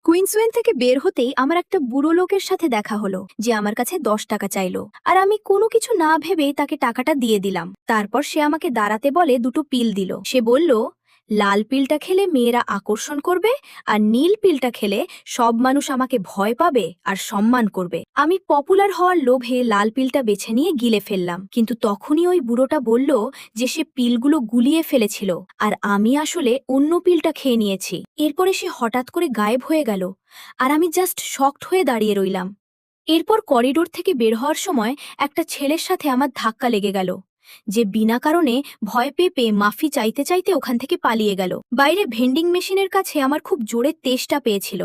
Queensland থেকে বের হতেই আমার একটা বুড়ো লোকের সাথে দেখা হলো যে আমার কাছে 10 টাকা চাইলো। আর আমি কোনো কিছু না ভেবেই তাকে টাকাটা দিয়ে দিলাম। তারপর সে আমাকে দাঁড়াতে বলে দুটো পিল দিল। সে বলল, লাল পিলটা খেলে মেয়েরা আকর্ষণ করবে, আর নীল পিলটা খেলে সব মানুষ আমাকে ভয় পাবে আর সম্মান করবে। আমি পপুলার হওয়ার লোভে লাল পিলটা বেছে নিয়ে গিলে ফেললাম, কিন্তু তখনই ওই বুড়োটা বলল যে সে পিলগুলো গুলিয়ে ফেলেছিল আর আমি আসলে অন্য পিলটা খেয়ে নিয়েছি। এরপরে সে হঠাৎ করে গায়েব হয়ে গেল আর আমি জাস্ট শকড হয়ে দাঁড়িয়ে রইলাম। এরপর করিডোর থেকে বের হওয়ার সময় একটা ছেলের সাথে আমার ধাক্কা লেগে গেল, যে বিনা কারণে ভয় পেয়ে পেয়ে মাফি চাইতে চাইতে ওখান থেকে পালিয়ে গেল। বাইরে ভেন্ডিং মেশিনের কাছে আমার খুব জোরে তেষ্টা পেয়েছিল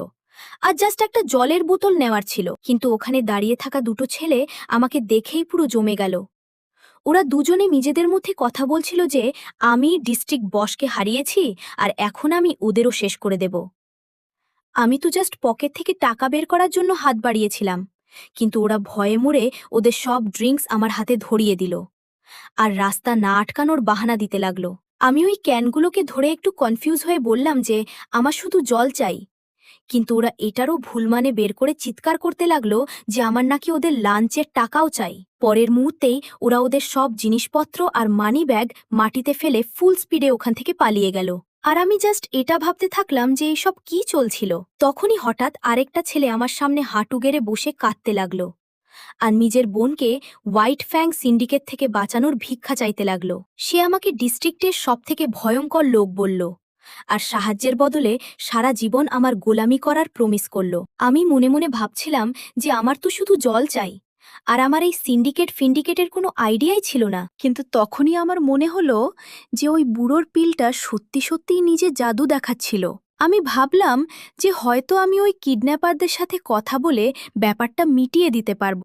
আর জাস্ট একটা জলের বোতল নেওয়ার ছিল, কিন্তু ওখানে দাঁড়িয়ে থাকা দুটো ছেলে আমাকে দেখেই পুরো জমে গেল। ওরা দুজনে নিজেদের মধ্যে কথা বলছিল যে আমি ডিস্ট্রিক্ট বসকে হারিয়েছি আর এখন আমি ওদেরও শেষ করে দেব। আমি তো জাস্ট পকেট থেকে টাকা বের করার জন্য হাত বাড়িয়েছিলাম, কিন্তু ওরা ভয়ে মরে ওদের সব ড্রিঙ্কস আমার হাতে ধরিয়ে দিল আর রাস্তা না আটকানোর বাহানা দিতে লাগলো। আমি ওই ক্যানগুলোকে ধরে একটু কনফিউজ হয়ে বললাম যে আমার শুধু জল চাই, কিন্তু ওরা এটারও ভুল মানে বের করে চিৎকার করতে লাগলো যে আমার নাকি ওদের লাঞ্চের টাকাও চাই। পরের মুহূর্তেই ওরা ওদের সব জিনিসপত্র আর মানি ব্যাগ মাটিতে ফেলে ফুল স্পিডে ওখান থেকে পালিয়ে গেল। আর আমি জাস্ট এটা ভাবতে থাকলাম যে এইসব কি চলছিল। তখনই হঠাৎ আরেকটা ছেলে আমার সামনে হাঁটু গেড়ে বসে কাঁদতে লাগলো আর নিজের বোনকে হোয়াইট ফ্যাং সিন্ডিকেট থেকে বাঁচানোর ভিক্ষা চাইতে লাগলো। সে আমাকে ডিস্ট্রিক্টের সবথেকে ভয়ঙ্কর লোক বলল আর সাহায্যের বদলে সারা জীবন আমার গোলামি করার প্রমিস করল। আমি মনে মনে ভাবছিলাম যে আমার তো শুধু জল চাই, আর আমার এই ফিন্ডিকেটের কোনো আইডিয়াই ছিল না। কিন্তু তখনই আমার মনে হলো যে ওই বুড়োর পিলটা সত্যি সত্যিই নিজের জাদু দেখাচ্ছিল। আমি ভাবলাম যে হয়তো আমি ওই কিডন্যাপারদের সাথে কথা বলে ব্যাপারটা মিটিয়ে দিতে পারব।